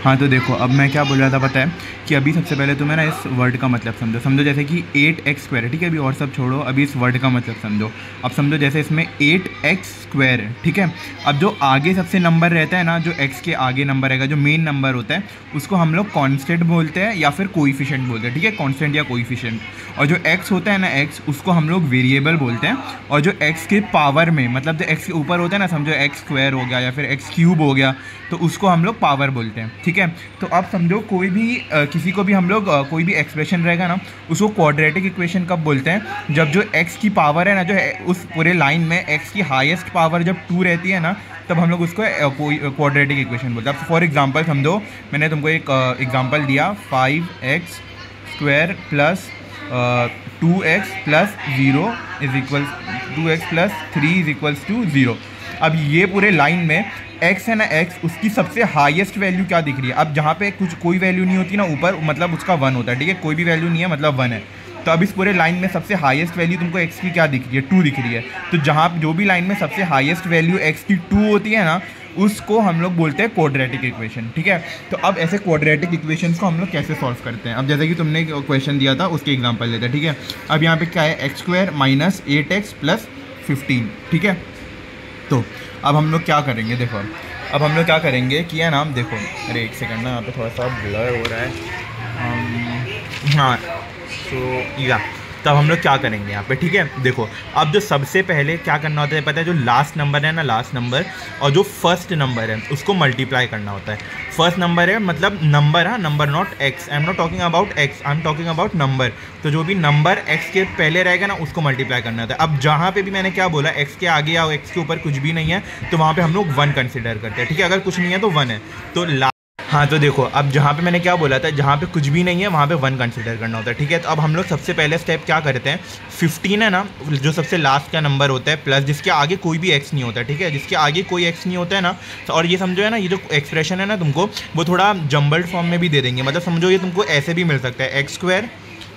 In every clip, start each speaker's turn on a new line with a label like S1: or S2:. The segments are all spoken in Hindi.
S1: हाँ तो देखो, अब मैं क्या बोल रहा था पता है कि अभी सबसे पहले तुम्हें ना इस वर्ड का मतलब समझो जैसे कि 8x² है, ठीक है। अभी और सब छोड़ो, अभी इस वर्ड का मतलब समझो। अब समझो जैसे इसमें 8x² है, ठीक है। अब जो आगे सबसे नंबर रहता है ना, जो x के आगे नंबर रहेगा, जो मेन नंबर होता है, उसको हम लोग कांस्टेंट बोलते हैं या फिर कोएफिशिएंट बोलते हैं, ठीक है। कांस्टेंट या कोएफिशिएंट। और जो x होता है ना, x, उसको हम लोग वेरिएबल बोलते हैं। और जो x के पावर में, मतलब जो x के ऊपर होता है ना, समझो x² हो गया या फिर x³ हो गया, तो उसको हम लोग पावर बोलते हैं, ठीक है। तो अब समझो कोई भी किसी को भी हम लोग कोई भी एक्सप्रेशन रहेगा ना, उसको क्वाड्रेटिक इक्वेशन कब बोलते हैं, जब जो x की पावर है ना, जो है उस पूरे लाइन में x की हाईएस्ट पावर जब 2 रहती है ना, तब हम लोग उसको कोई क्वाड्रेटिक इक्वेशन बोलते हैं। अब फॉर एग्जांपल समझो, मैंने तुमको एक एग्जांपल दिया, 5x² plus 2x plus 0 is equal 2x plus 3 is equals to 0। अब ये पूरे लाइन में x है ना, x, उसकी सबसे हाईएस्ट वैल्यू क्या दिख रही है। अब जहाँ पे कुछ कोई वैल्यू नहीं होती ना ऊपर, मतलब उसका 1 होता है, ठीक है। कोई भी वैल्यू नहीं है मतलब 1 है। तो अब इस पूरे लाइन में सबसे हाईएस्ट वैल्यू तुमको x की क्या दिख रही है, 2 दिख रही है। तो जहाँ जो भी लाइन में सबसे हाईएस्ट वैल्यू x की 2 होती है ना, उसको हम लोग बोलते हैं क्वाड्रेटिक इक्वेशन, ठीक है। तो अब ऐसे क्वाड्रेटिक इक्वेशंस को हम लोग कैसे सॉल्व करते हैं, अब जैसे कि तुमने क्वेश्चन दिया था उसके एग्जांपल लेते हैं, ठीक है। अब यहाँ पे क्या है, x² माइनस 8x प्लस 15, ठीक है। तो अब हम लोग क्या करेंगे, देखो अब हम लोग क्या करेंगे कि है ना, देखो, अरे एक सेकंड ना, यहाँ पे थोड़ा सा ब्लर हो रहा है। हाँ तो या तब हम लोग क्या करेंगे यहाँ पे, ठीक है। देखो अब जो सबसे पहले क्या करना होता है पता है, जो लास्ट नंबर है ना, लास्ट नंबर और जो फर्स्ट नंबर है उसको मल्टीप्लाई करना होता है। फर्स्ट नंबर है मतलब नंबर, हाँ, number, not x. I am not talking about x, I am talking about number. तो जो भी नंबर एक्स के पहले रहेगा ना, उसको मल्टीप्लाई करना होता है। अब जहाँ पे भी मैंने क्या बोला, एक्स के आगे या एक्स के ऊपर कुछ भी नहीं है, तो वहाँ पे हम लोग 1 कंसिडर करते हैं, ठीक है। अगर कुछ नहीं है तो 1 है। तो हाँ तो देखो, अब जहाँ पे मैंने क्या बोला था, जहाँ पे कुछ भी नहीं है वहाँ पे 1 कंसिडर करना होता है, ठीक है। तो अब हम लोग सबसे पहले स्टेप क्या करते हैं, 15 है ना, जो सबसे लास्ट का नंबर होता है, प्लस जिसके आगे कोई भी x नहीं होता है, ठीक है। जिसके आगे कोई x नहीं होता है ना, तो और ये समझो है ना, ये जो एक्सप्रेशन है ना तुमको, वो थोड़ा जम्बल्ड फॉर्म में भी दे देंगे। मतलब समझो ये तुमको ऐसे भी मिल सकता है, x²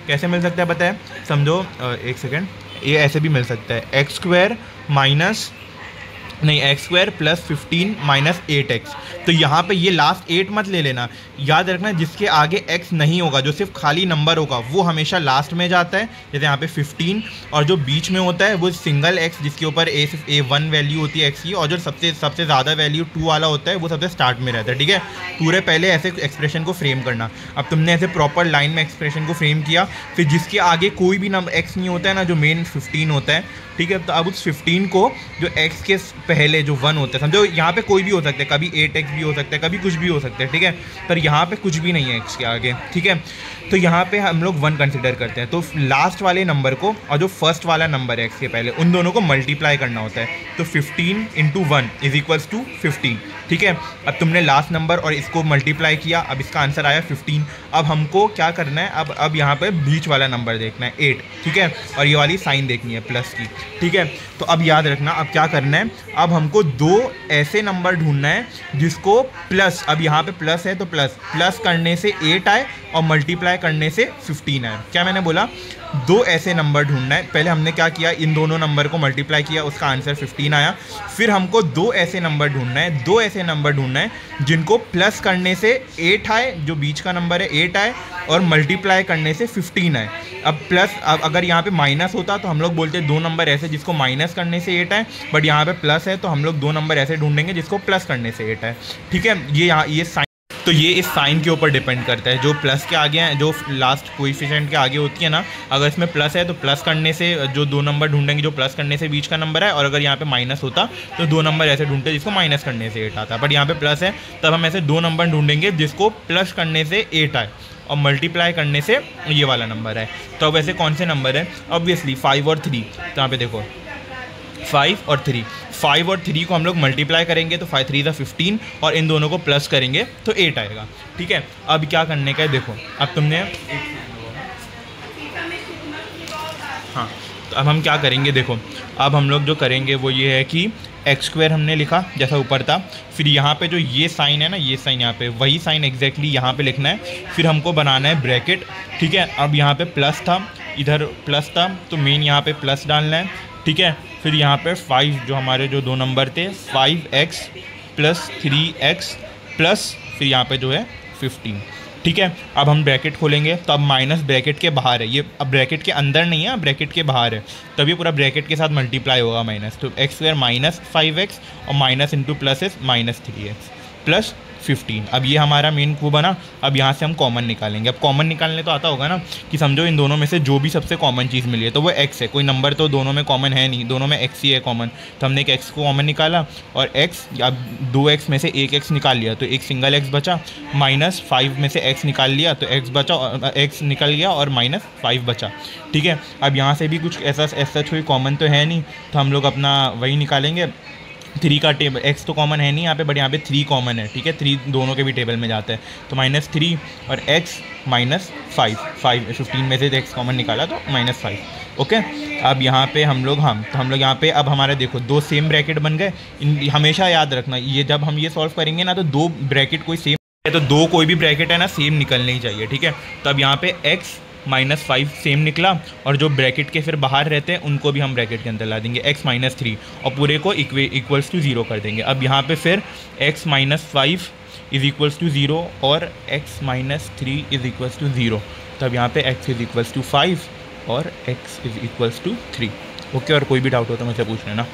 S1: कैसे मिल सकता है पता है, समझो एक सेकेंड, ये ऐसे भी मिल सकता है, x² माइनस नहीं x² प्लस 15 माइनस 8x। तो यहाँ पे ये लास्ट 8 मत ले लेना, याद रखना जिसके आगे x नहीं होगा, जो सिर्फ खाली नंबर होगा, वो हमेशा लास्ट में जाता है। जैसे यहाँ पे 15, और जो बीच में होता है वो सिंगल x, जिसके ऊपर सिर्फ 1 वैल्यू होती है x की, और जो सबसे ज़्यादा वैल्यू 2 वाला होता है वो सबसे स्टार्ट में रहता है, ठीक है। पूरे पहले ऐसे एक्सप्रेशन को फ्रेम करना। अब तुमने ऐसे प्रॉपर लाइन में एक्सप्रेशन को फ्रेम किया, फिर जिसके आगे कोई भी नंबर x नहीं होता है ना, जो मेन 15 होता है, ठीक है। तो अब उस 15 को जो x के पहले जो 1 होता है, समझो यहाँ पे कोई भी हो सकता है, कभी 8x भी हो सकता है, कभी कुछ भी हो सकता है, ठीक है। पर यहाँ पे कुछ भी नहीं है x के आगे, ठीक है। तो यहाँ पे हम लोग 1 कंसिडर करते हैं। तो लास्ट वाले नंबर को और जो फर्स्ट वाला नंबर है x के पहले, उन दोनों को मल्टीप्लाई करना होता है। तो 15 × 1 इज इक्वल्स टू 15, ठीक है। अब तुमने लास्ट नंबर और इसको मल्टीप्लाई किया, अब इसका आंसर आया 15। अब हमको क्या करना है, अब यहाँ पे बीच वाला नंबर देखना है 8, ठीक है। और ये वाली साइन देखनी है प्लस की, ठीक है। तो अब याद रखना, अब क्या करना है, अब हमको 2 ऐसे नंबर ढूंढना है जिसको प्लस, अब यहाँ पे प्लस है तो प्लस करने से 8 आए और मल्टीप्लाई करने से 15 आए। क्या मैंने बोला, 2 ऐसे नंबर ढूंढना है। पहले हमने क्या किया, इन दोनों नंबर को मल्टीप्लाई किया, उसका आंसर 15 आया। फिर हमको 2 ऐसे नंबर ढूंढना है, 2 ऐसे नंबर ढूंढना है जिनको प्लस करने से 8 आए, जो बीच का नंबर है 8 आए, और मल्टीप्लाई करने से 15 आए। अब प्लस, अब अगर यहाँ पे माइनस होता तो हम लोग बोलते 2 नंबर ऐसे जिसको माइनस करने से 8 आए, बट यहाँ पे प्लस है तो हम लोग 2 नंबर ऐसे ढूंढेंगे जिसको प्लस करने से 8 आए, ठीक है। ये साइन, तो ये इस साइन के ऊपर डिपेंड करता है। जो प्लस के आगे हैं, जो लास्ट कोएफिशिएंट के आगे होती है ना, अगर इसमें प्लस है तो प्लस करने से जो 2 नंबर ढूंढेंगे जो प्लस करने से बीच का नंबर है, और अगर यहाँ पे माइनस होता तो 2 नंबर ऐसे ढूंढते जिसको माइनस करने से 8 आता। बट यहाँ पे प्लस है, तब हम ऐसे 2 नंबर ढूंढेंगे जिसको प्लस करने से 8 आए और मल्टीप्लाई करने से ये वाला नंबर है। तो अब ऐसे कौन से नंबर है, ऑब्वियसली 5 और 3। तो यहाँ पे देखो 5 और 3 को हम लोग मल्टीप्लाई करेंगे तो 5 3 15, और इन दोनों को प्लस करेंगे तो 8 आएगा, ठीक है। अब क्या करने का है, देखो अब तुमने, हाँ तो अब हम क्या करेंगे, देखो अब हम लोग जो करेंगे वो ये है कि x² हमने लिखा जैसा ऊपर था, फिर यहाँ पे जो ये साइन है ना, ये साइन यहाँ पे, वही साइन एग्जैक्टली यहाँ पे लिखना है। फिर हमको बनाना है ब्रैकेट, ठीक है। अब यहाँ पे प्लस था, इधर प्लस था, तो मेन यहाँ पे प्लस डालना है, ठीक है। फिर यहाँ पे 5, जो हमारे जो 2 नंबर थे, 5x प्लस 3x प्लस फिर यहाँ पे जो है 15। ठीक है, अब हम ब्रैकेट खोलेंगे तो अब माइनस ब्रैकेट के बाहर है, ये अब ब्रैकेट के अंदर नहीं है, ब्रैकेट के बाहर है, तब ये पूरा ब्रैकेट के साथ मल्टीप्लाई होगा माइनस, तो एक्स स्क्वायर माइनस 5x और minus into plus is minus 3x plus 15। अब ये हमारा मेन वो बना। अब यहाँ से हम कॉमन निकालेंगे। अब कॉमन निकालने तो आता होगा ना कि समझो इन दोनों में से जो भी सबसे कॉमन चीज़ मिली है तो वो x है, कोई नंबर तो दोनों में कॉमन है नहीं, दोनों में x ही है कॉमन, तो हमने एक x को कॉमन निकाला और x, अब 2x में से एक x निकाल लिया तो एक सिंगल x बचा, माइनस 5 में से x निकाल लिया तो x बचा, x निकल गया और माइनस 5 बचा। ठीक है, अब यहाँ से भी कुछ ऐसा कोई कॉमन तो है नहीं, तो हम लोग अपना वही निकालेंगे 3 का टेबल, x तो कॉमन है नहीं यहाँ पे, बट यहाँ पे 3 कॉमन है। ठीक है, 3 दोनों के भी टेबल में जाता है, तो -3 और x -5 15 में से x कॉमन निकाला तो -5। ओके, अब यहाँ पे हम लोग तो हम लोग यहाँ पे अब हमारे देखो 2 सेम ब्रैकेट बन गए। हमेशा याद रखना ये जब हम ये सॉल्व करेंगे ना तो 2 ब्रैकेट कोई सेम है, तो 2 कोई भी ब्रैकेट है ना सेम निकलने ही चाहिए। ठीक है, तो अब यहाँ पे x -5 सेम निकला और जो ब्रैकेट के फिर बाहर रहते हैं उनको भी हम ब्रैकेट के अंदर ला देंगे, x -3 और पूरे को इक्वल्स टू 0 कर देंगे। अब यहाँ पे फिर x -5 इज इक्वल्स टू 0 और x -3 इज इक्वल्स टू 0, तब यहाँ पे x इज इक्वल्स टू 5 और x is equals to 3। Okay, और कोई भी डाउट हो तो मुझसे पूछ लेना।